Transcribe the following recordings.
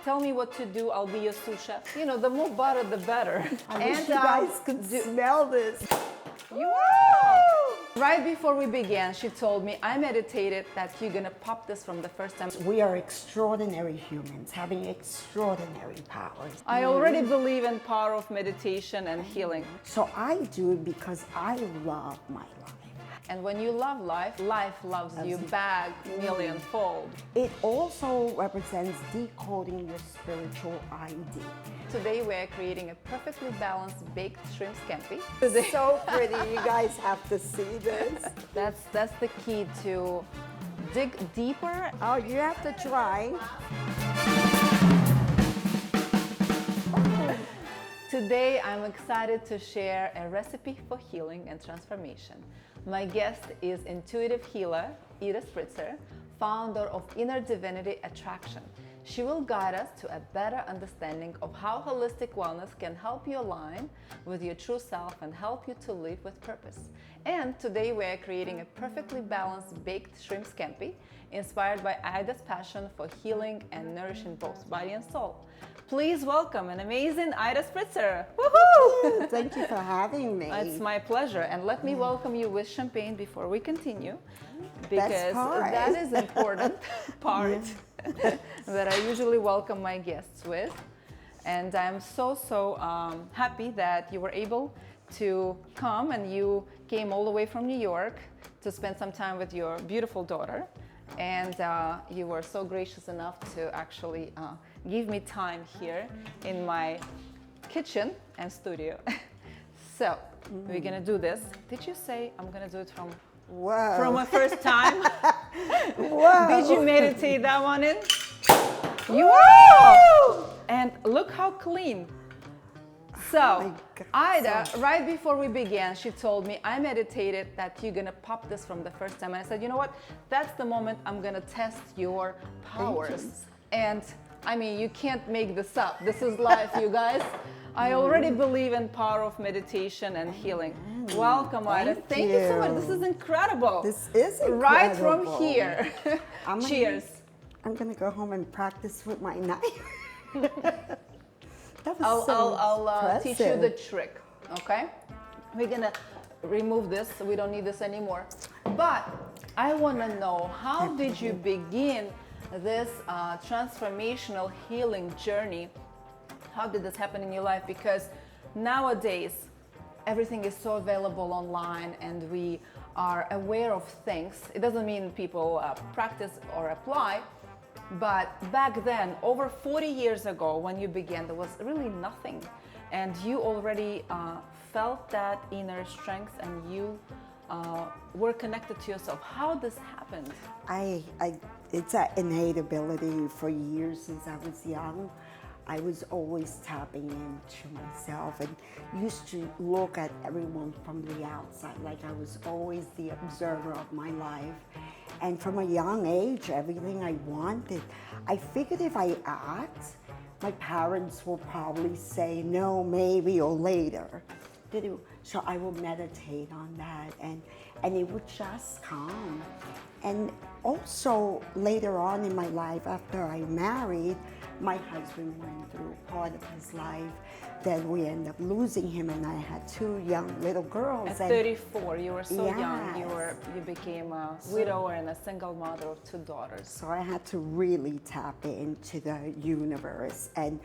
Tell me what to do, I'll be your sous chef. You know, the more butter, the better. I wish you guys could smell this. Right before we began, she told me, I meditated that you're gonna pop this from the first time. We are extraordinary humans having extraordinary powers. I already believe in power of meditation and healing. So I do it because I love my life. And when you love life, life loves you back millionfold. It also represents decoding your spiritual ID. Today we're creating a perfectly balanced baked shrimp scampi. So pretty, you guys have to see this. That's the key to dig deeper. Oh, you have to try. Today I'm excited to share a recipe for healing and transformation. My guest is intuitive healer, Spritzer, founder of Inner Divinity Attraction. She will guide us to a better understanding of how holistic wellness can help you align with your true self and help you to live with purpose. And today we're creating a perfectly balanced baked shrimp scampi inspired by Ida's passion for healing and nourishing both body and soul. Please welcome an amazing Ida Spritzer. Woohoo! Thank you for having me. It's my pleasure. And let me welcome you with champagne before we continue, because that is an important part that I usually welcome my guests with. And I'm so happy that you were able to come, and you came all the way from New York to spend some time with your beautiful daughter. And you were so gracious enough to actually give me time here in my kitchen and studio. So we're gonna do this. Did you say I'm gonna do it from a first time? Whoa. Did you meditate that one in? You are! And look how clean. So, Ida, right before we began, she told me, I meditated that you're gonna pop this from the first time. And I said, you know what? That's the moment I'm gonna test your powers. And I mean, you can't make this up. This is life, you guys. I already believe in power of meditation and healing. Welcome, Ida. Thank you so much. This is incredible. This is incredible. Right from here. Cheers. I'm gonna go home and practice with my knife. I'll teach you the trick, okay? We're gonna remove this, so we don't need this anymore. But I wanna know, how did you begin this transformational healing journey? How did this happen in your life? Because nowadays, everything is so available online and we are aware of things. It doesn't mean people practice or apply. But back then, over 40 years ago, when you began, there was really nothing. And you already felt that inner strength, and you were connected to yourself. How this happened? It's an innate ability. For years since I was young, I was always tapping into myself and used to look at everyone from the outside. Like I was always the observer of my life. And from a young age, everything I wanted, I figured if I asked, my parents will probably say no, maybe, or later. So I will meditate on that, and it would just come. And also later on in my life, after I married, my husband went through part of his life. Then we ended up losing him, and I had two young little girls. At 34, you were so young. You became a widower and a single mother of two daughters. So I had to really tap into the universe and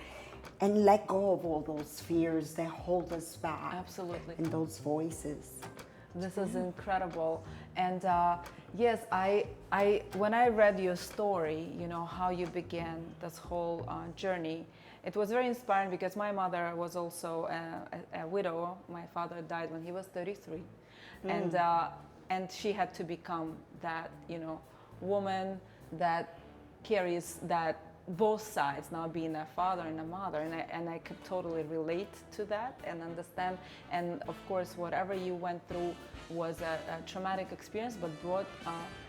let go of all those fears that hold us back. Absolutely. And those voices. This is incredible. And yes, when I read your story, you know, how you began this whole journey, it was very inspiring, because my mother was also a widow. My father died when he was 33. And she had to become that, you know, woman that carries that both sides, now being a father and a mother, and I could totally relate to that and understand. And of course, whatever you went through was a traumatic experience, but brought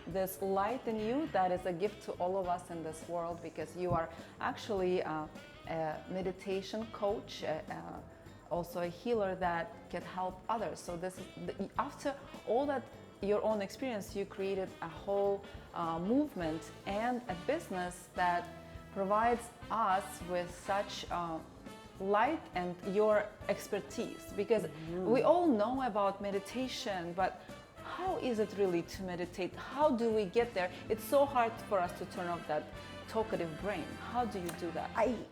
this light in you that is a gift to all of us in this world, because you are actually a meditation coach, also a healer that can help others. So this is after all that your own experience, you created a whole movement and a business that provides us with such light and your expertise, because we all know about meditation, but how is it really to meditate? How do we get there? It's so hard for us to turn off that talkative brain. How do you do that?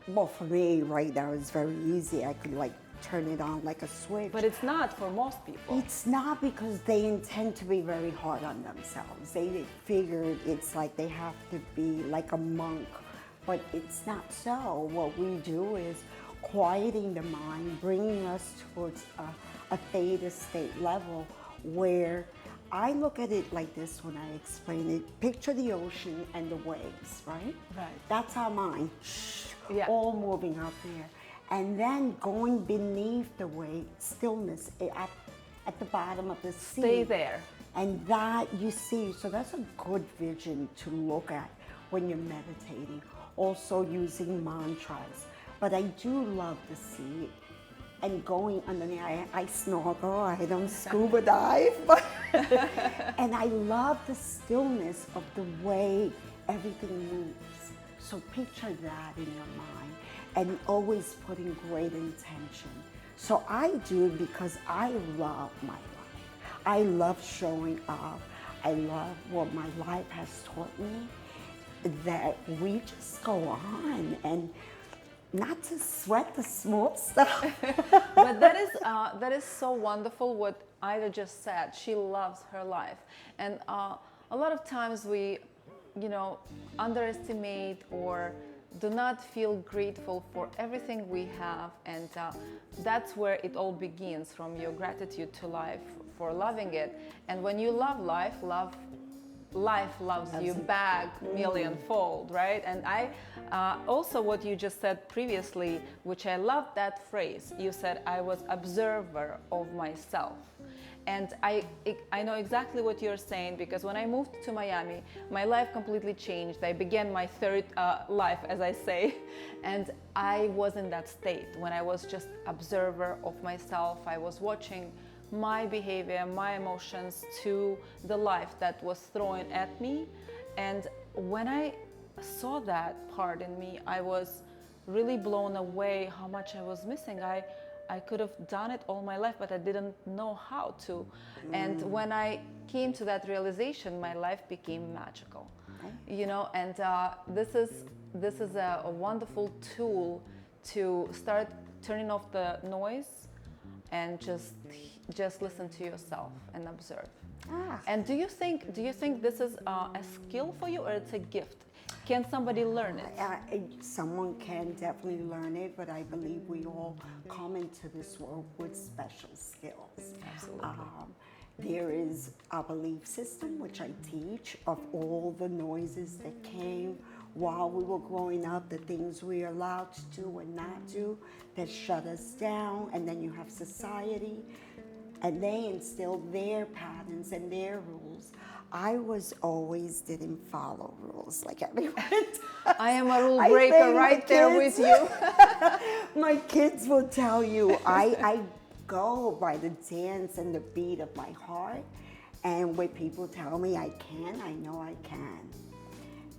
Well, for me right now it's very easy. I could like turn it on like a switch. But it's not for most people. It's not, because they intend to be very hard on themselves. They figured it's like they have to be like a monk, but it's not so. What we do is quieting the mind, bringing us towards a theta state level, where I look at it like this when I explain it. Picture the ocean and the waves, right? Right. That's our mind, Yeah. all moving up there. And then going beneath the wave, stillness at the bottom of the sea. Stay there. And that you see, so that's a good vision to look at when you're meditating. Also using mantras. But I do love the sea and going underneath. I snorkel, I don't scuba dive, but and I love the stillness of the way everything moves. So picture that in your mind, and always putting great intention. So I do it because I love my life. I love showing up. I love what my life has taught me, that we just go on and not to sweat the small stuff. But that is so wonderful what Ida just said. She loves her life. And a lot of times we, underestimate or do not feel grateful for everything we have. And that's where it all begins, from your gratitude to life, for loving it. And when you love life, life loves you back millionfold, right? And I also, what you just said previously, which I love that phrase, you said I was observer of myself. And I know exactly what you're saying, because when I moved to Miami, my life completely changed. I began my third life, as I say, and I was in that state when I was just observer of myself. I was watching my behavior, my emotions to the life that was thrown at me. And when I saw that part in me, I was really blown away how much I was missing. I could have done it all my life, but I didn't know how to. And when I came to that realization, my life became magical. And this is a wonderful tool to start turning off the noise and just listen to yourself and observe. And do you think this is a skill for you, or it's a gift? Can somebody learn it? Someone can definitely learn it, but I believe we all come into this world with special skills. Absolutely. There is a belief system, which I teach, of all the noises that came while we were growing up, the things we are allowed to do and not do, that shut us down. And then you have society, and they instill their patterns and their rules. I didn't follow rules like everyone does. I am a rule breaker right there with you. My kids will tell you, I go by the dance and the beat of my heart. And when people tell me I can, I know I can.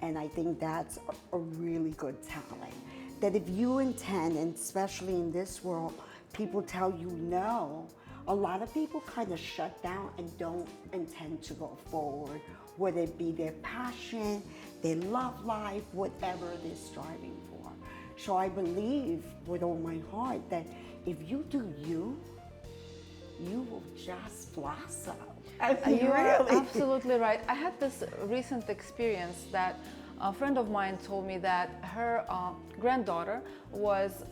And I think that's a really good talent. That if you intend, and especially in this world, people tell you no, a lot of people kind of shut down and don't intend to go forward, whether it be their passion, their love life, whatever they're striving for. So I believe with all my heart that if you do you will just blossom. You are absolutely right. I had this recent experience that a friend of mine told me that her granddaughter was,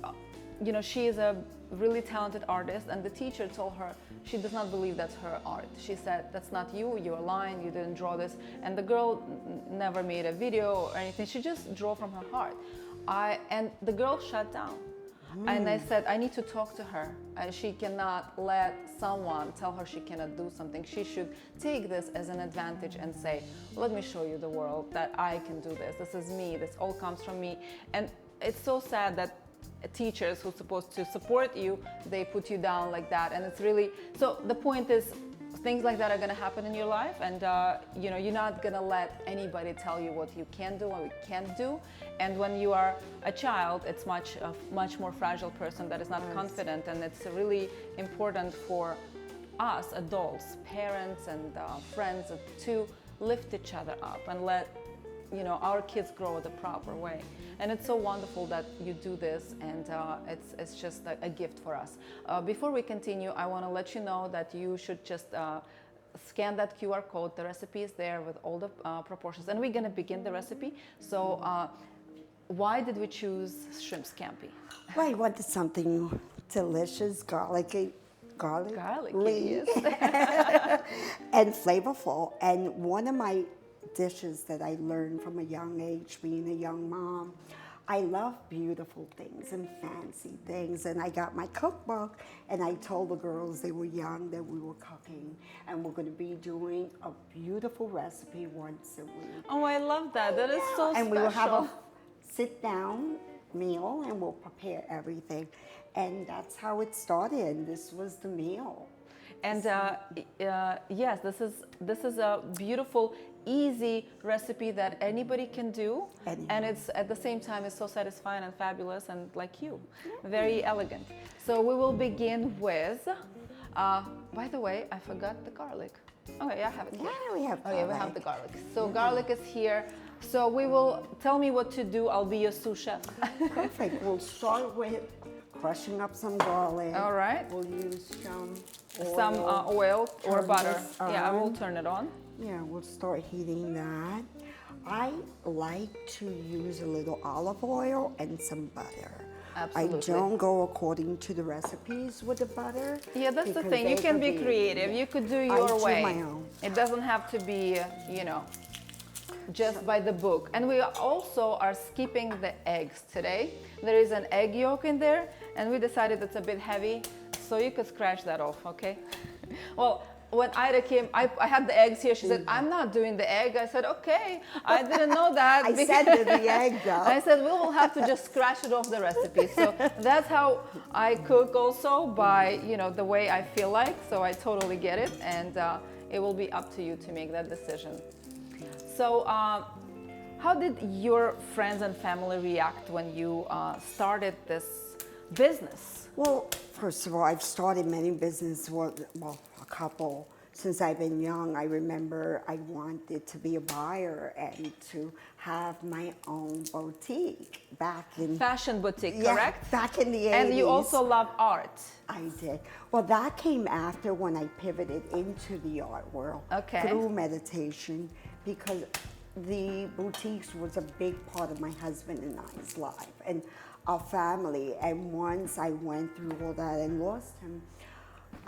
she is a really talented artist, and the teacher told her she does not believe that's her art. She said, that's not you, you're lying, you didn't draw this. And the girl never made a video or anything, she just drew from her heart. And the girl shut down. And I said, I need to talk to her. She cannot let someone tell her she cannot do something. She should take this as an advantage and say, let me show you the world that I can do this. This is me, this all comes from me. And it's so sad that teachers who are supposed to support you, they put you down like that. And it's really, so the point is, things like that are going to happen in your life, and you know, you're not going to let anybody tell you what you can do or you can't do. And when you are a child, it's much more fragile person that is not confident, and it's really important for us adults, parents and friends, to lift each other up and let, you know, our kids grow the proper way. And it's so wonderful that you do this, and it's just a gift for us. Before we continue, I want to let you know that you should just scan that QR code. The recipe is there with all the proportions, and we're going to begin the recipe. So why did we choose shrimp scampi? Well, I wanted something delicious, garlicky, Yes. and flavorful. And one of my dishes that I learned from a young age, being a young mom, I love beautiful things and fancy things. And I got my cookbook, and I told the girls, they were young, that we were cooking, and we're going to be doing a beautiful recipe once a week. Oh, I love that. That is so special. And we will have a sit-down meal, and we'll prepare everything. And that's how it started. This was the meal. And yes, this is a beautiful, easy recipe that anybody can do. And it's at the same time, it's so satisfying and fabulous, and like you, very elegant. So we will begin with, by the way, I forgot the garlic. Okay, I have it here. Yeah, we have garlic. Oh yeah, we have the garlic. So garlic is here. So we will, tell me what to do. I'll be your sous chef. Perfect. We'll start with crushing up some garlic. All right. We'll use oil. Some oil or Turn butter. this Yeah, I will on. turn it on. Yeah, we'll start heating that. I like to use a little olive oil and some butter. Absolutely. I don't go according to the recipes with the butter. Yeah, that's the because thing. You they can could be creative. yeah. You could do I your do way. my own. It doesn't have to be, you know, just by the book. And we also are skipping the eggs today. There is an egg yolk in there, and we decided it's a bit heavy, so you could scratch that off, okay? Well, when Ida came, I had the eggs here. She said, I'm not doing the egg. I said, okay. I didn't know that. I said the egg though. I said, we will have to just scratch it off the recipe. So that's how I cook also, by, you know, the way I feel like. So I totally get it. And it will be up to you to make that decision. So how did your friends and family react when you started this business? Well, first of all, I've started many businesses, well, a couple. Since I've been young, I remember I wanted to be a buyer and to have my own boutique back in... Fashion boutique, yeah, correct? back in the 80s. And you also love art. I did. Well, that came after when I pivoted into the art world through meditation, because the boutiques was a big part of my husband and I's life and our family. And once I went through all that and lost him,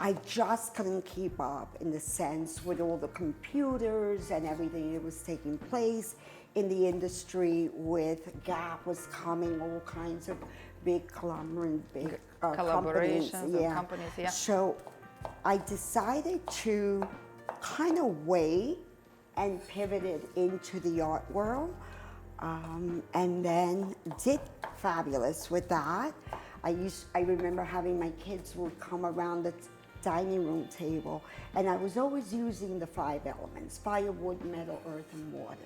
I just couldn't keep up, in the sense with all the computers and everything that was taking place in the industry. With Gap was coming, all kinds of big conglomerate, big collaborations companies. Companies, yeah. So I decided to kind of wait and pivoted into the art world, and then did fabulous with that. I remember having my kids would come around the dining room table, and I was always using the 5 elements: fire, wood, metal, earth, and water.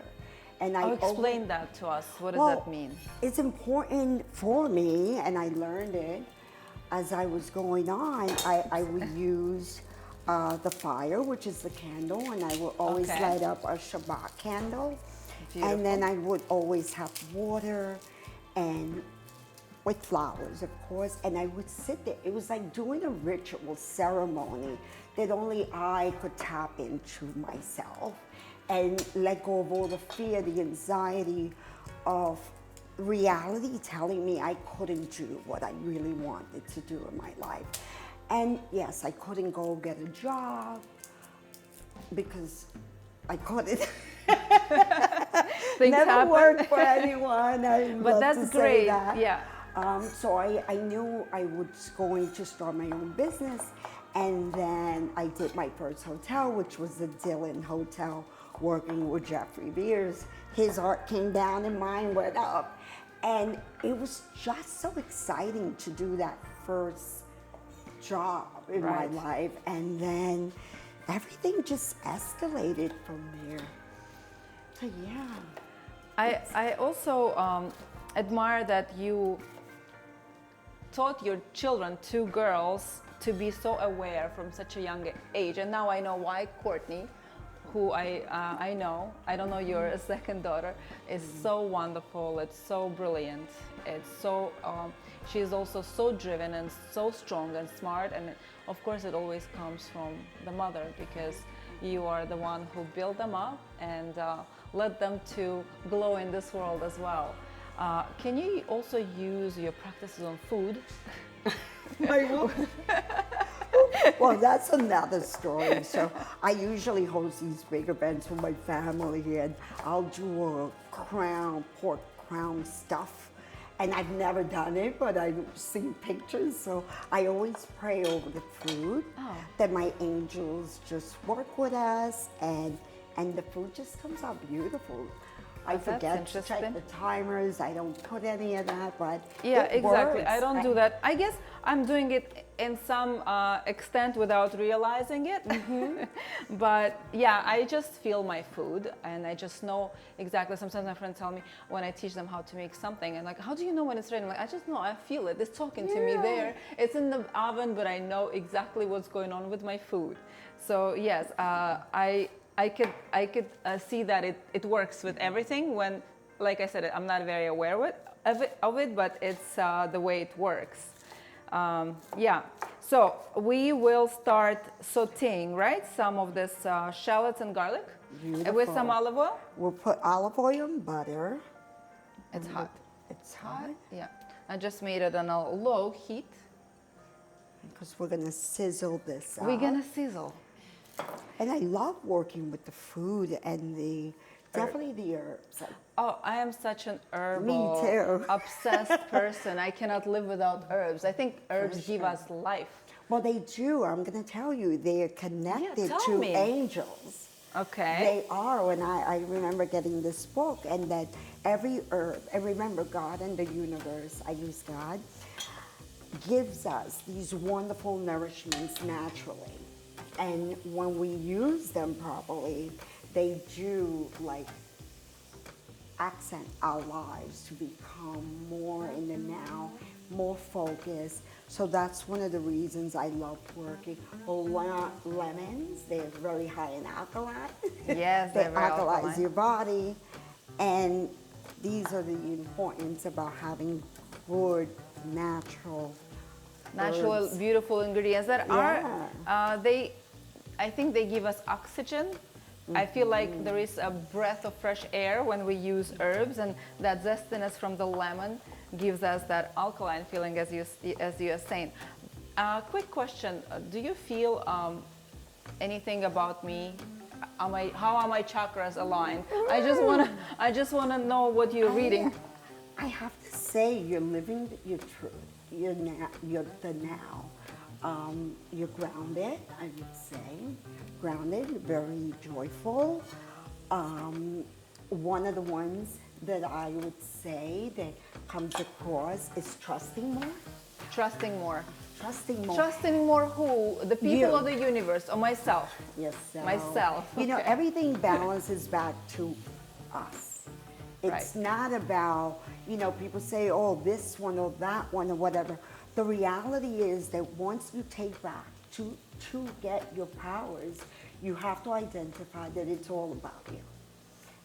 And explain that to us. What does that mean? It's important for me, and I learned it as I was going on. I would use the fire, which is the candle, and I would always light up a Shabbat candle. Beautiful. And then I would always have water, and with flowers, of course, and I would sit there. It was like doing a ritual ceremony that only I could tap into myself and let go of all the fear, the anxiety of reality telling me I couldn't do what I really wanted to do in my life. And yes, I couldn't go get a job because I couldn't. Never worked for anyone. But that's great. Yeah. So I knew I was going to start my own business, and then I did my first hotel, which was the Dylan Hotel, working with Jeffrey Beers. His art came down and mine went up, and it was just so exciting to do that first job in my life. And then everything just escalated from there. So yeah. I also admire that you taught your children, 2 girls, to be so aware from such a young age. And now I know why Courtney, who I know, I don't know your second daughter, is so wonderful. It's so brilliant. It's so, she's also so driven and so strong and smart. And of course it always comes from the mother, because you are the one who built them up and led them to glow in this world as well. Can you also use your practices on food? Well, that's another story. So I usually host these big events with my family, and I'll do a pork crown stuff. And I've never done it, but I've seen pictures. So I always pray over the food, that my angels just work with us, and the food just comes out beautiful. I forget to check the timers. I don't put any of that, but yeah, it exactly. works. I don't do that. I guess I'm doing it in some extent without realizing it. But yeah, I just feel my food, and I just know exactly. Sometimes my friends tell me when I teach them how to make something, and like, how do you know when it's ready? I'm like, I just know. I feel it. It's talking to me there. It's in the oven, but I know exactly what's going on with my food. So yes, I could see that it works with everything. When, like I said, I'm not very aware of it, but it's the way it works. Yeah. So we will start sautéing, right? Some of this shallots and garlic. Beautiful. With some olive oil. We'll put olive oil and butter. It's hot. It's hot. Yeah. I just made it on a low heat. Because we're gonna sizzle this out. We're gonna sizzle. And I love working with the food and definitely the herbs. Oh, I am such an herbal obsessed person. I cannot live without herbs. I think herbs give us life. Well, they do. I'm going to tell you, they're connected to angels. Okay. They are. And I remember getting this book, and that every herb, and remember God and the universe, I use God, gives us these wonderful nourishments naturally. And when we use them properly, they do like accent our lives to become more in the now, more focused. So that's one of the reasons I love working. Lemons, they're very high in alkaline. Yes, they they're very alkalize alkaline. your body. And these are the importance about having good, natural herbs. Beautiful ingredients that are, I think they give us oxygen. I feel like there is a breath of fresh air when we use herbs, and that zestiness from the lemon gives us that alkaline feeling, as you are saying. Quick question: do you feel anything about me? How are my chakras aligned? I just wanna know what you're reading. I have to say, you're living your truth. You're the now. You're grounded, I would say. Grounded, very joyful. One of the ones that I would say that comes across is trusting more. Trusting more. Trusting more. Trusting more who? The people or the universe or myself? Yourself. Myself. You know, everything balances back to us. It's not about, people say, oh, this one or that one or whatever. The reality is that once you take back to get your powers, you have to identify that it's all about you.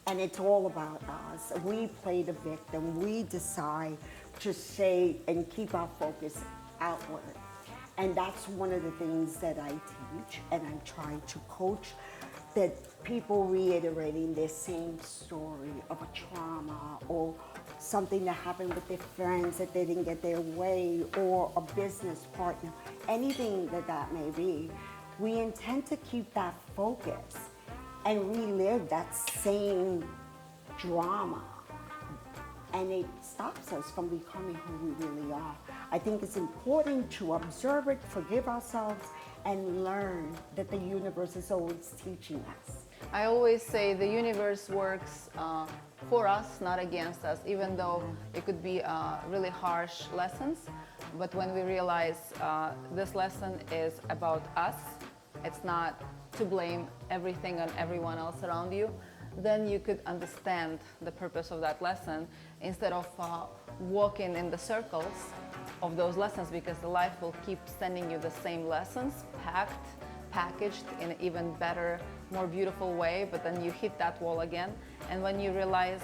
And it's all about us. We play the victim. We decide to say and keep our focus outward. And that's one of the things that I teach, and I'm trying to coach, that people reiterating their same story of a trauma or something that happened with their friends that they didn't get their way, or a business partner, anything that may be. We intend to keep that focus and relive that same drama, and it stops us from becoming who we really are. I think it's important to observe it, forgive ourselves, and learn that the universe is always teaching us. I always say the universe works for us, not against us, even though it could be really harsh lessons. But when we realize this lesson is about us, it's not to blame everything on everyone else around you, then you could understand the purpose of that lesson instead of walking in the circles of those lessons, because the life will keep sending you the same lessons, packaged in an even better, more beautiful way, but then you hit that wall again. And when you realize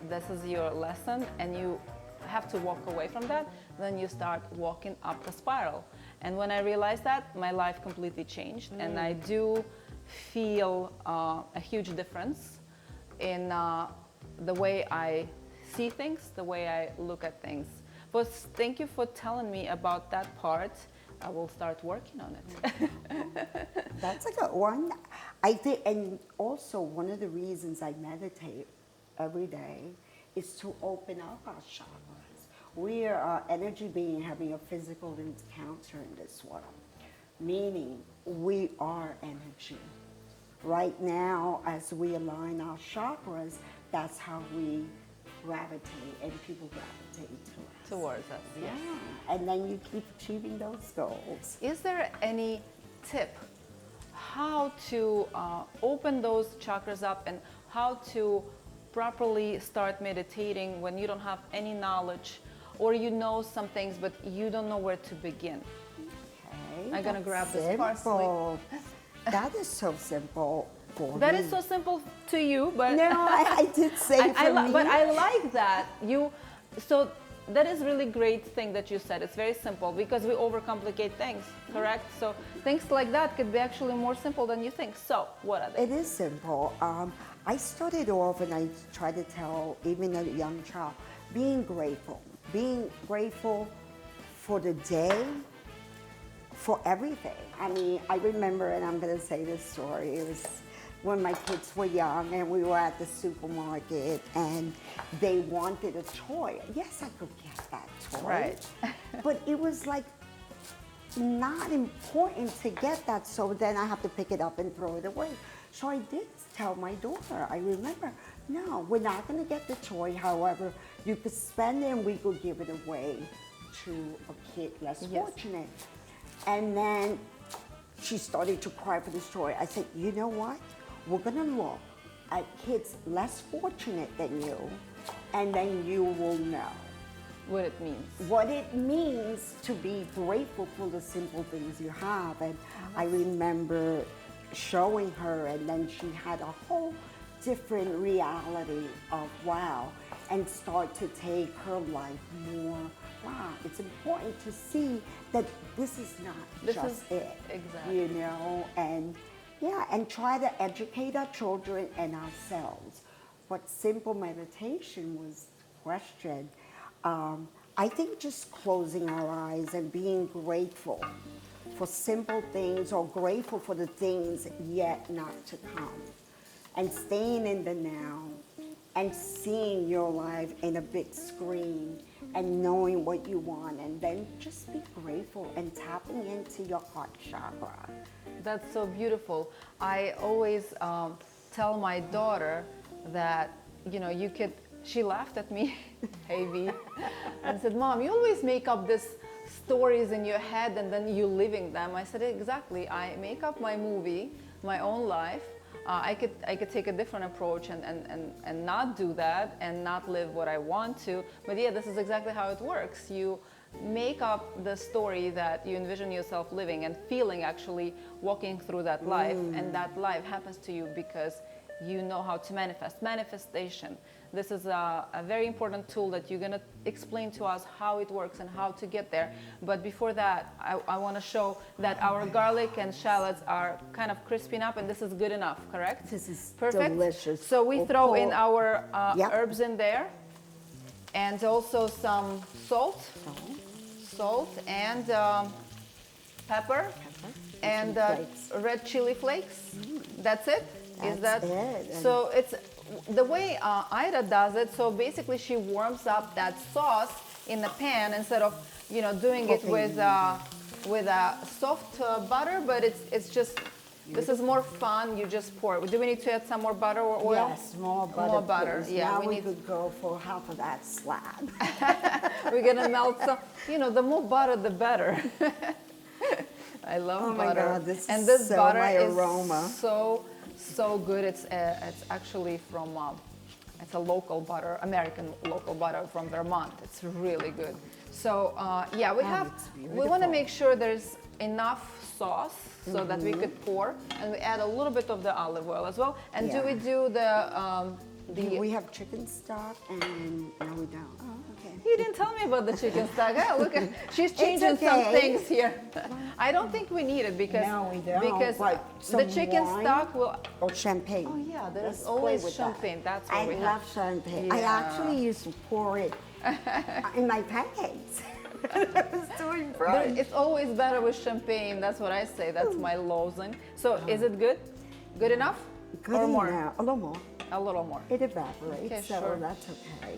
this is your lesson and you have to walk away from that, then you start walking up the spiral. And when I realized that, my life completely changed. And I do feel a huge difference in the way I see things, the way I look at things. But thank you for telling me about that part. I will start working on it. That's a good one. I think, and also one of the reasons I meditate every day is to open up our chakras. We are an energy being having a physical encounter in this world, meaning we are energy. Right now, as we align our chakras, that's how we gravitate, and people gravitate to us. Towards us, yes. Yeah, and then you keep achieving those goals. Is there any tip how to open those chakras up and how to properly start meditating when you don't have any knowledge, or you know some things but you don't know where to begin? Okay, I'm gonna grab this simple. parsley. That is so simple for That me. is so simple to you, but No, I did say for me. but I like that so that is really great thing that you said. It's very simple because we overcomplicate things, correct? So things like that could be actually more simple than you think. So what are they? It is simple. I started off, and I try to tell even a young child, being grateful for the day, for everything. I mean, I remember, and I'm going to say this story. It was when my kids were young, and we were at the supermarket, and they wanted a toy. Yes, I could get that toy. Right. But it was like not important to get that, so then I have to pick it up and throw it away. So I did tell my daughter, I remember, no, we're not going to get the toy. However, you could spend it and we could give it away to a kid less fortunate. And then she started to cry for this toy. I said, you know what? We're going to look at kids less fortunate than you, and then you will know What it means. what it means to be grateful for the simple things you have. And I remember showing her, and then she had a whole different reality of wow, and start to take her life more. Wow, it's important to see that this is not just it. Exactly. You know, and yeah, and try to educate our children and ourselves. But simple meditation was the question. I think just closing our eyes and being grateful for simple things, or grateful for the things yet not to come, and staying in the now and seeing your life in a big screen and knowing what you want, and then just be grateful and tapping into your heart chakra. That's so beautiful. I always tell my daughter that, you know, you could, she laughed at me, Heavy, and said, Mom, you always make up these stories in your head and then you living them. I said, exactly. I make up my movie, my own life. I could take a different approach and not do that and not live what I want to. But yeah, this is exactly how it works. You make up the story that you envision yourself living and feeling, actually walking through that life. And that life happens to you because you know how to manifest. Manifestation. This is a very important tool that you're going to explain to us how it works and how to get there. But before that, I want to show that our garlic and shallots are kind of crisping up, and this is good enough, correct? This is perfect. delicious. So we throw in our herbs in there, and also some salt and pepper and red chili flakes. That's it. Is that it. so? It's the way Ida does it. So basically, she warms up that sauce in the pan instead of, you know, doing it with a soft butter. But it's just, this is more fun. You just pour it. Do we need to add some more butter or oil? Yes, more butter. More butter. Please. Yeah, now we could go for half of that slab. We're gonna melt some. You know, the more butter, the better. I love Oh butter. my God, this and is this so butter my is aroma. so good. It's actually from it's a local butter, American local butter from Vermont. It's really good. So yeah, it's we want to beautiful. make sure there's enough sauce so that we could pour, and we add a little bit of the olive oil as well. And do Yeah. we do the We have chicken stock and no, we don't. Oh, okay. You didn't tell me about the chicken stock. Ah, look, she's changing some okay. things here. I don't think we need it because No, we don't, because but the some chicken wine stock will. or champagne. Oh yeah, there's Let's play always with champagne. that. That's what I we love have. champagne. I Yeah. actually used to pour it in my pancakes. I was doing brunch. It's always better with champagne. That's what I say. That's my lozenge. So is it good? Good enough? Good or more? enough. A little more. A little more. It evaporates, Okay, so sure. that's okay.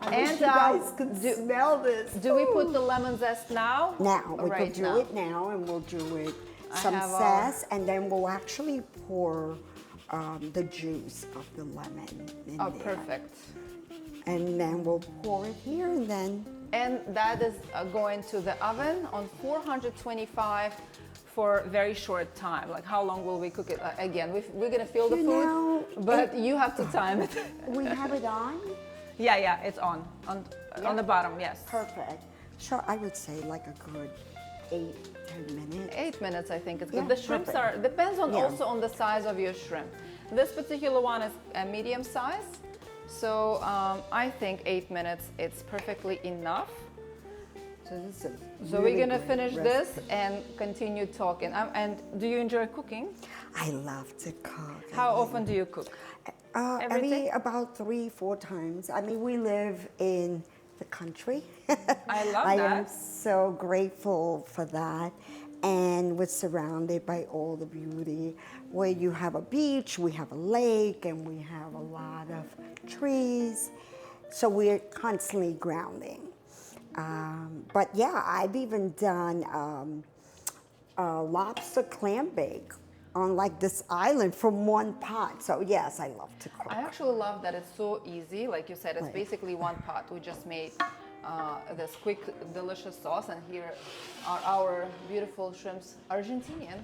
I And, wish you guys could smell this. Do we put the lemon zest now? Now, we Right could do now. it now, and we'll do it I some have, zest, and then we'll actually pour the juice of the lemon in Oh, there. perfect. And then we'll pour it here, and then And that is going to the oven on 425 for a very short time. Like how long will we cook it? Again, we're gonna feel the You food, know, but you have to time it. we have it on. Yeah, it's on the bottom. Yes, Perfect. So I would say like a good 8-10 minutes. 8 minutes I think it's Yeah, good. The shrimps perfect. are depends on Yeah. also on the size of your shrimp. This particular one is a medium size, so I think 8 minutes it's perfectly enough. So this is a So really we're gonna great finish recipe. this and continue talking. And do you enjoy cooking? I love to cook. How often do you cook? Every day? About 3-4 times. I mean, we live in the country. I love I that. am so grateful for that. And we're surrounded by all the beauty. Where you have a beach, we have a lake, and we have a lot of trees. So we're constantly grounding. But yeah, I've even done lobster clam bake on like this island from one pot. So yes, I love to cook. I actually love that it's so easy. Like you said, it's Right. basically one pot. We just made this quick, delicious sauce, and here are our beautiful shrimps, Argentinian.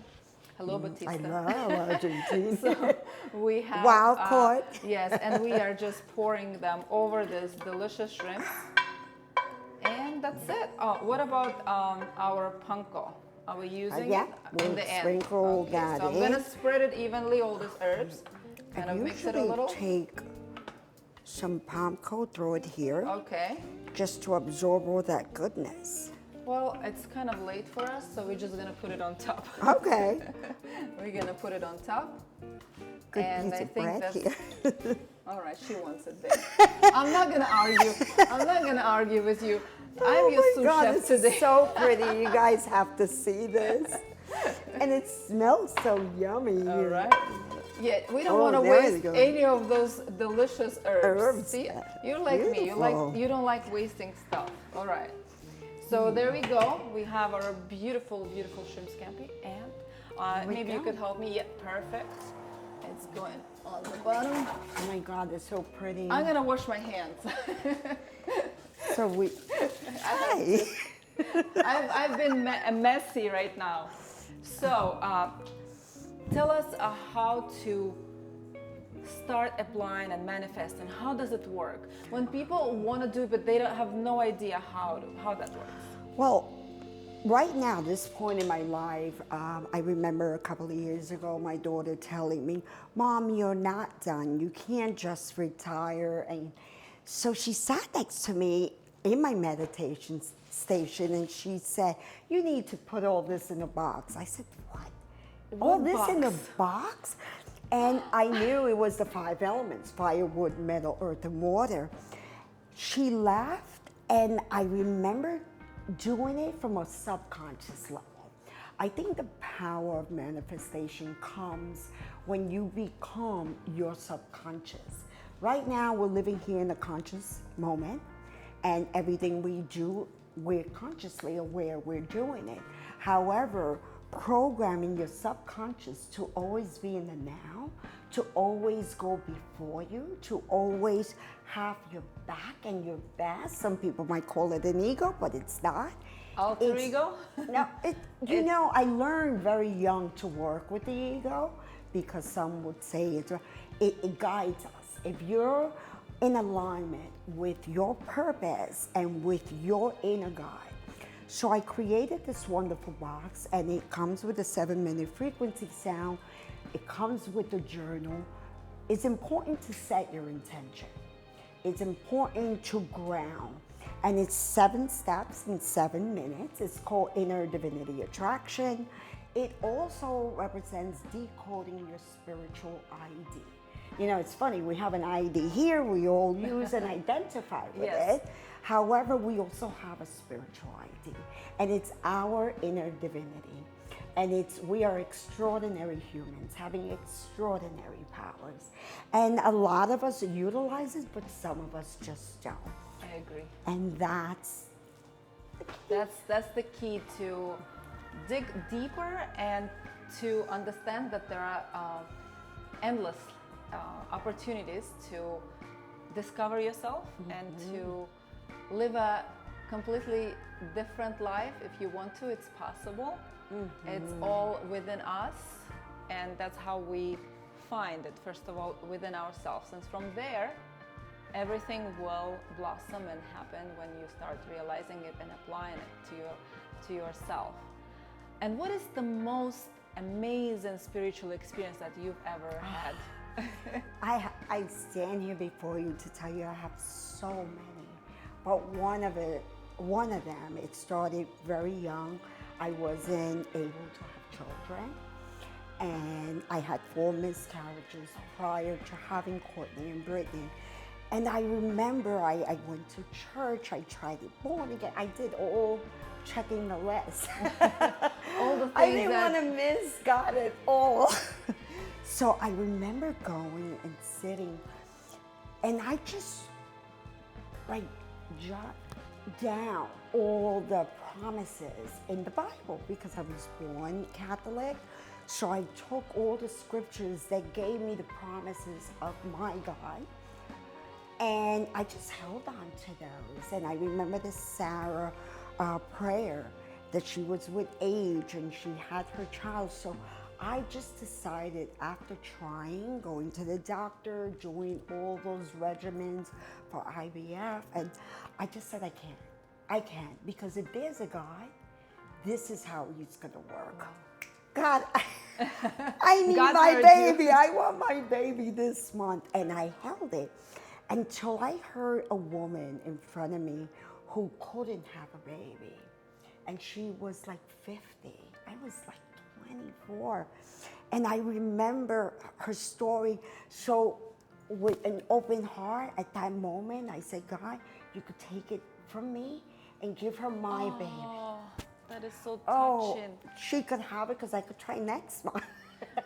Hello, Batista. I love Argentina. So we have Wild caught. Yes, and we are just pouring them over this delicious shrimps, and that's it. Oh, what about our panko? Are we using yeah, it we'll in the end? sprinkle Okay, that so I'm in. gonna spread it evenly, all these herbs, kind I of mix it a usually little. take some panko, throw it here, Okay. just to absorb all that goodness. Well, it's kind of late for us, so we're just gonna put it on top. Okay. We're gonna put it on top. Good And piece I of think bread that's here. all right. She wants it there. I'm not gonna argue. I'm not gonna argue with you. I'm your Oh sous my God, chef this today. is so pretty. You guys have to see this. And it smells so yummy. All right. Yeah, we don't Oh, want to there you waste go. any of those delicious herbs. Herbs. See, you're like me. Beautiful. You don't like wasting stuff. All right. So there we go. We have our beautiful, beautiful shrimp scampi, and we maybe you go. could help me. Yeah, perfect. It's going on the bottom. Oh my God, they're so pretty. I'm gonna wash my hands. So we. Hi. I've been messy right now. So tell us how to start applying and manifesting. How does it work? When people want to do it, but they don't have no idea how that works. Well, right now, this point in my life, I remember a couple of years ago, my daughter telling me, "Mom, you're not done. You can't just retire." And so she sat next to me in my meditation station, and she said, "You need to put all this in a box." I said, "What? All this in a box?" And I knew it was the 5 elements: fire, wood, metal, earth, and water. She laughed, and I remember doing it from a subconscious level. I think the power of manifestation comes when you become your subconscious. Right now, we're living here in a conscious moment, and everything we do, we're consciously aware we're doing it. However, programming your subconscious to always be in the now, to always go before you, to always have your back and your best. Some people might call it an ego, but it's not. Alter ego? No, you know, I learned very young to work with the ego, because some would say it guides us. If you're in alignment with your purpose and with your inner guide. So I created this wonderful box, and it comes with a 7-minute frequency sound. It comes with a journal. It's important to set your intention. It's important to ground. And it's 7 steps in 7 minutes. It's called Inner Divinity Attraction. It also represents decoding your spiritual ID. You know, it's funny, we have an ID here, we all use and identify with it. However, we also have a spiritual ID, and it's our inner divinity. And we are extraordinary humans having extraordinary powers. And a lot of us utilize it, but some of us just don't. I agree. And that's the key to dig deeper and to understand that there are endless opportunities to discover yourself and to live a completely different life. If you want to, it's possible. It's all within us, and that's how we find it, first of all, within ourselves. And from there, everything will blossom and happen when you start realizing it and applying it to yourself. And what is the most amazing spiritual experience that you've ever had? I stand here before you to tell you I have so many, but one of them, it started very young. I wasn't able to have children, and I had 4 miscarriages prior to having Courtney and Brittany. And I remember I went to church, I tried it born again, I did all checking the list. All the things I didn't want to miss God at all. So I remember going and sitting, and I just jot down all the promises in the Bible, because I was born Catholic. So I took all the scriptures that gave me the promises of my God, and I just held on to those. And I remember the Sarah prayer that she was with age and she had her child. So I just decided, after going to the doctor, doing all those regimens for IVF, and I just said, I can't, because if there's a God, this is how it's gonna work. God, I need God my heard baby. you. I want my baby this month. And I held it until I heard a woman in front of me who couldn't have a baby. And she was like 50. I was like 24. And I remember her story. So with an open heart at that moment, I said, God, you could take it from me and give her my baby. That is so Oh, touching. she could have it because I could try next month.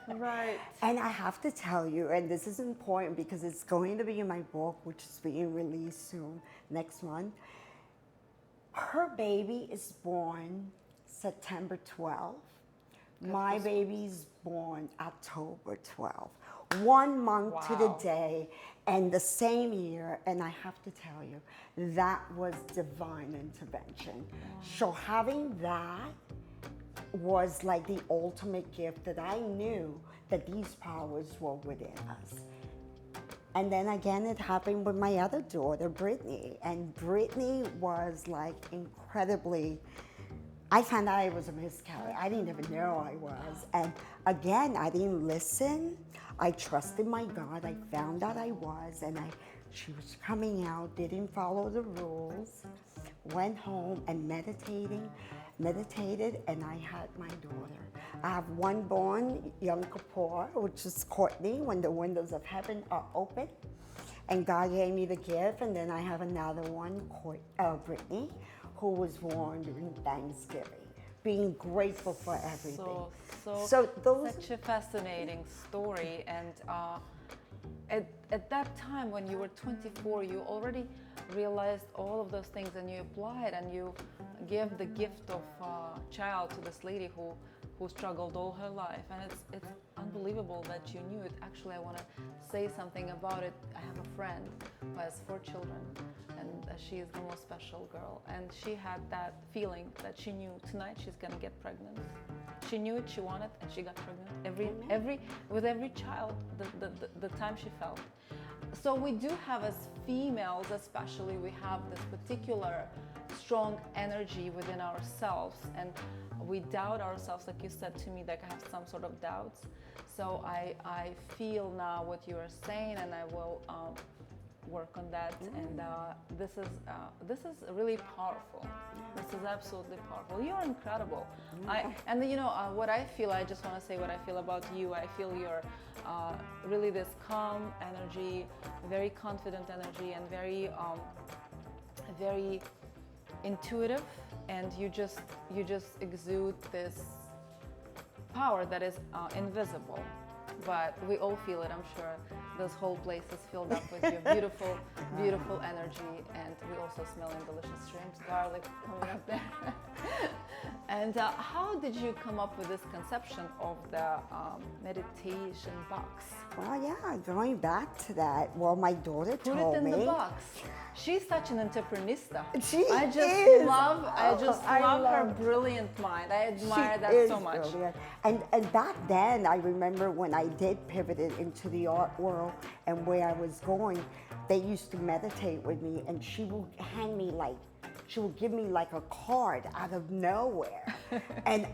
Right. And I have to tell you, and this is important because it's going to be in my book, which is being released soon, next month. Her baby is born September 12th. My baby's born October 12th. 1 month to the day, and the same year. And I have to tell you, that was divine intervention. So having that was like the ultimate gift, that I knew that these powers were within us. And then again, it happened with my other daughter, Brittany. And Brittany was like incredibly, I found out I was a miscarriage. I didn't even know I was. And again, I didn't listen. I trusted my God. I found out I was, and she was coming out, didn't follow the rules, went home and meditated, and I had my daughter. I have one born, Yom Kippur, which is Courtney, when the windows of heaven are open. And God gave me the gift. And then I have another one, Brittany, who was born during Thanksgiving, being grateful for everything. So such a fascinating story. And at that time, when you were 24, you already realized all of those things, and you applied, and you gave the gift of child to this lady who who struggled all her life, and it's unbelievable that you knew it. Actually, I want to say something about it. I have a friend who has 4 children, and she is the most special girl, and she had that feeling that she knew tonight she's gonna get pregnant. She knew it, she wanted, and she got pregnant with every child, the time she felt. So we do have, as females especially, we have this particular strong energy within ourselves, and we doubt ourselves, like you said to me, like I have some sort of doubts. So I feel now what you are saying, and I will work on that. And this is really powerful. This is absolutely powerful. You're incredible. And you know what I feel. I just want to say what I feel about you. I feel you're really this calm energy, very confident energy, and very intuitive. And you just exude this power that is invisible, but we all feel it. I'm sure this whole place is filled up with your beautiful, beautiful energy, and we also smelling delicious shrimps, garlic coming up there. And how did you come up with this conception of the meditation box? Well, yeah, going back to that, well, my daughter told me. Put it in the box. She's such an entrepreneurista. I just love her brilliant mind. I admire that so much. Brilliant. And back then, I remember when I did pivot it into the art world and where I was going, they used to meditate with me, and she would give me like a card out of nowhere. And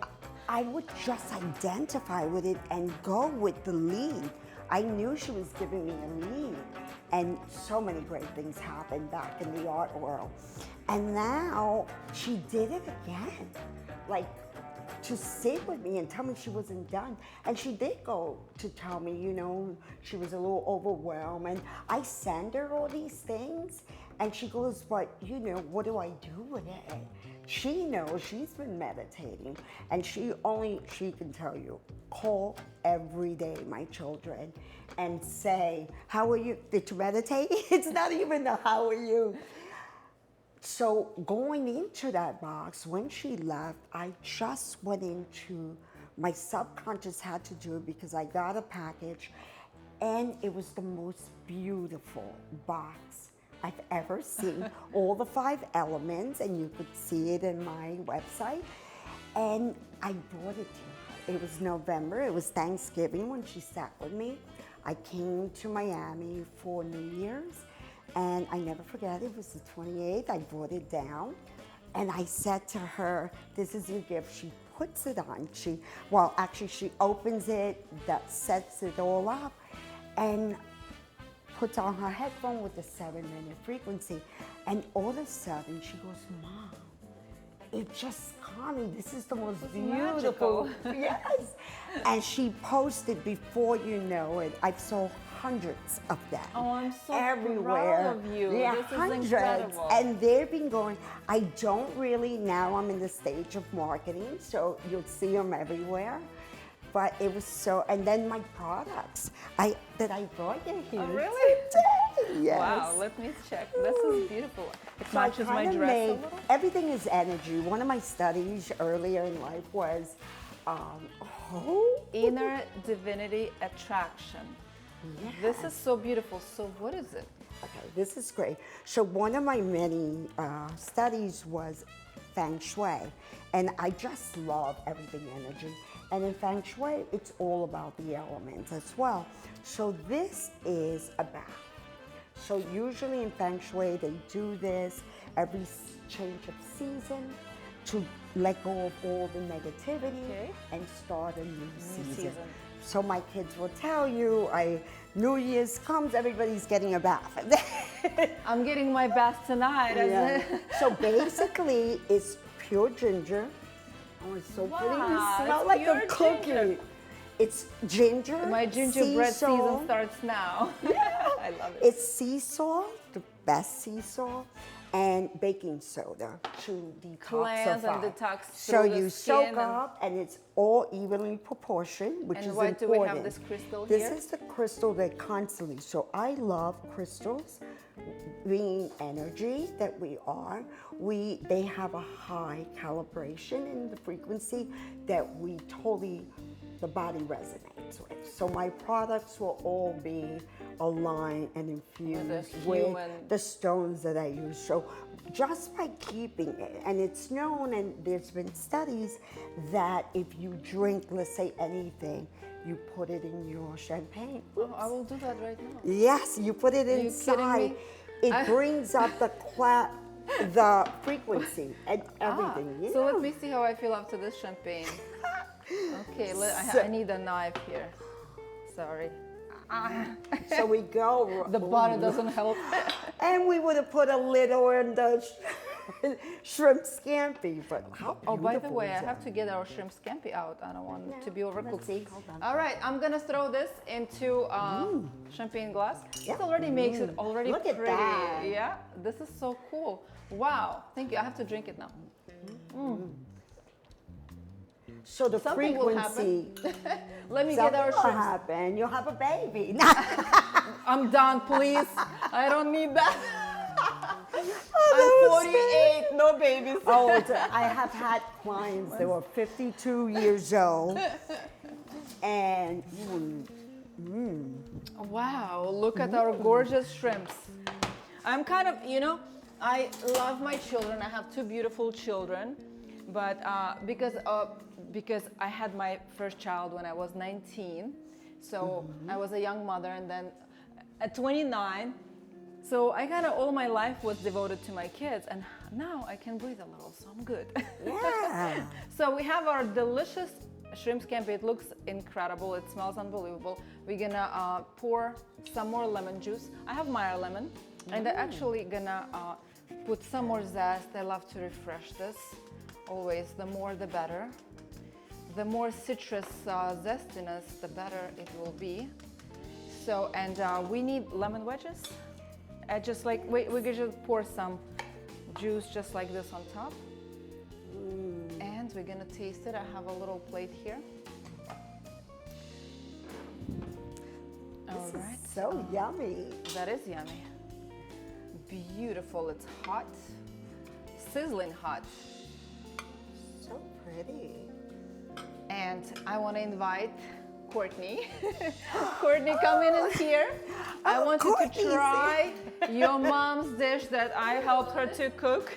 I would just identify with it and go with the lead. I knew she was giving me a lead. And so many great things happened back in the art world. And now she did it again. Like, to sit with me and tell me she wasn't done. And she did go to tell me, you know, she was a little overwhelmed. And I send her all these things. And she goes, but, you know, what do I do with it? She knows, she's been meditating. And she can tell you, call every day my children and say, how are you? Did you meditate? It's not even a how are you. So going into that box, when she left, I just went into, my subconscious had to do it because I got a package, and it was the most beautiful box I've ever seen. All the 5 elements, and you could see it in my website. And I brought it to her. It was November, it was Thanksgiving when she sat with me. I came to Miami for New Year's, and I never forget, it was the 28th. I brought it down, and I said to her, this is your gift. She puts it on. She opens it, sets it all up, and puts on her headphone with the 7-minute frequency. And all of a sudden, she goes, Mom, it just caught me. This is the most beautiful. Yes. And she posted, before you know it, I saw hundreds of them. Oh, I'm so everywhere. proud of you. Yeah, this hundreds. Is incredible. And they've been going. I don't really, now I'm in the stage of marketing, so you'll see them everywhere. But it was so, and then my products that I brought you here. Oh, really? Today. Yes. Wow, let me check. This is beautiful. It matches my dress a little. Everything is energy. One of my studies earlier in life was inner divinity attraction. Yes. This is so beautiful. So what is it? Okay, this is great. So one of my many studies was Feng Shui, and I just love everything energy. And in Feng Shui, it's all about the elements as well. So this is a bath. So usually in Feng Shui, they do this every change of season to let go of all the negativity and start a new season. So my kids will tell you, New Year's comes, everybody's getting a bath. I'm getting my bath tonight. Yeah. So basically, it's pure ginger. Oh, it's so pretty. You smell like a cookie. Ginger. It's ginger. My gingerbread season starts now. Yeah. I love it. It's sea salt, the best sea salt, and baking soda to Cleanse detoxify. and detox So through the you skin soak and- up, and it's all evenly proportioned, which And is why important. do we have this crystal here? This is the crystal that constantly. So I love crystals, being energy that we are. They have a high calibration in the frequency that we totally, the body resonates with. So my products will all be aligned and infused with human- the stones that I use. So just by keeping it, and it's known, and there's been studies that if you drink, let's say anything, you put it in your champagne. Oh, I will do that right now. Yes, you put it you kidding inside. me? It brings up the frequency and everything. You So know? let me see how I feel after this champagne. Okay, I need a knife here. Sorry. So we go. The butter doesn't help. And we would have put a little in the shrimp scampi, but how Oh, by the beautiful way, I is have that? to get our shrimp scampi out. I don't want it to be Let's overcooked. see. Hold on. All right, I'm gonna throw this into champagne glass. Yeah. It already makes it already Look at pretty. that. Yeah, this is so cool. Wow, thank you. I have to drink it now. So the Something will frequency. Let me get our Something will shrimp. happen. You'll have a baby. I'm done, please. I don't need that. that was I'm 48, no babies. Oh, I have had clients that were 52 years old, and Wow, look at our gorgeous shrimps. I'm kind of, I love my children. I have two beautiful children, but because I had my first child when I was 19, so I was a young mother, and then at 29, so I kind of all my life was devoted to my kids, and now I can breathe a little, so I'm good. yeah. So we have our delicious shrimp scampi. It looks incredible. It smells unbelievable. We're gonna pour some more lemon juice. I have Meyer lemon, and I'm actually gonna put some more zest. I love to refresh this. Always, the more the better. The more citrus zestiness, the better it will be. So, and we need lemon wedges. I just like, we can just pour some juice just like this on top. And we're gonna taste it. I have a little plate here. All right. So yummy. That is yummy. Beautiful. It's hot. Sizzling hot. So pretty. And I want to invite Courtney. Courtney, come in and here. I want you to Courtney's try your mom's dish that I helped her to cook.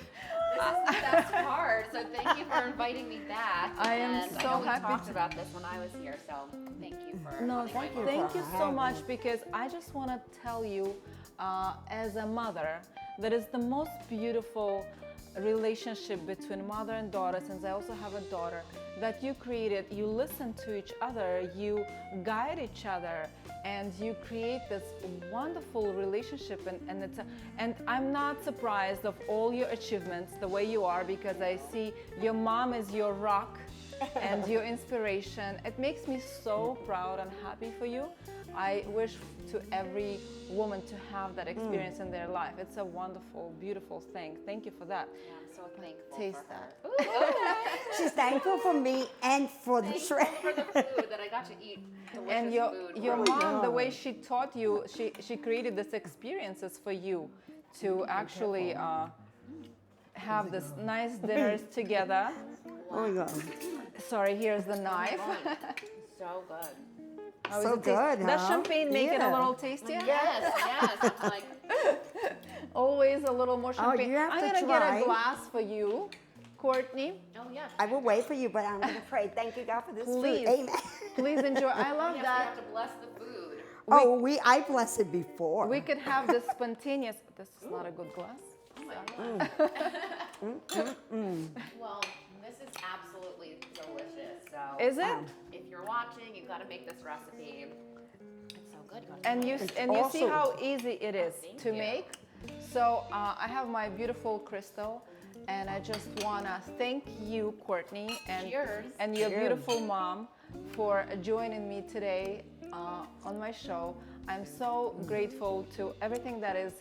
This is the best part, so thank you for inviting me back. I am And so I know we happy talked to- about this when I was here, so thank you for No, having thank my you. mom. thank you so having much, because I just want to tell you, as a mother, that is the most beautiful relationship between mother and daughter, since I also have a daughter, that you created. You listen to each other, you guide each other, and you create this wonderful relationship. And I'm not surprised of all your achievements the way you are, because I see your mom is your rock and your inspiration. It makes me so proud and happy for you. I wish to every woman to have that experience in their life. It's a wonderful, beautiful thing. Thank you for that. Yeah, I'm so thankful Taste for that. her. She's thankful for me and for the Thank shrimp. you for the food that I got to eat. Delicious And your food. mom, the way she taught you, she created these experiences for you to actually have this nice dinners together. Oh my God. Sorry, here's the knife. So good. How is So it taste- good, Does huh? champagne make it a Yeah. little tastier? Yes, yes. It's like, Always a little more champagne. you have I'm to gonna get try. a glass for you, Courtney. oh yeah. I will wait for you, but I'm going to pray. Thank you, God, for this Please. food. Amen. Please enjoy. I love Yes, we that. have to bless the food. I blessed it before. We could have this spontaneous. This is not a good glass. Oh my God. Well, this is absolutely delicious. So Is it? if you're watching, you've got to make this recipe. It's so good. gotta And try you it. and you see also- how easy it is Thank to you. make. So I have my beautiful crystal, and I just wanna thank you, Courtney, and Cheers. and your Cheers. beautiful mom for joining me today on my show. I'm so grateful to everything that is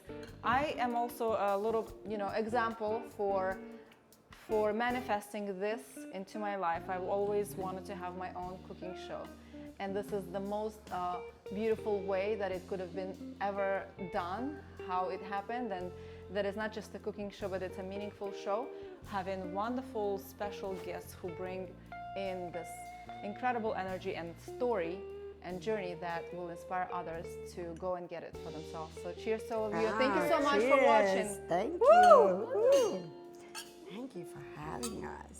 I am also a little, example for manifesting this into my life. I've always wanted to have my own cooking show, and this is the most beautiful way that it could have been ever done, how it happened, and that it's not just a cooking show, but it's a meaningful show, having wonderful special guests who bring in this incredible energy and story and journey that will inspire others to go and get it for themselves. So cheers to all of you. Thank you so much for watching. Thank you. Thank you for having us.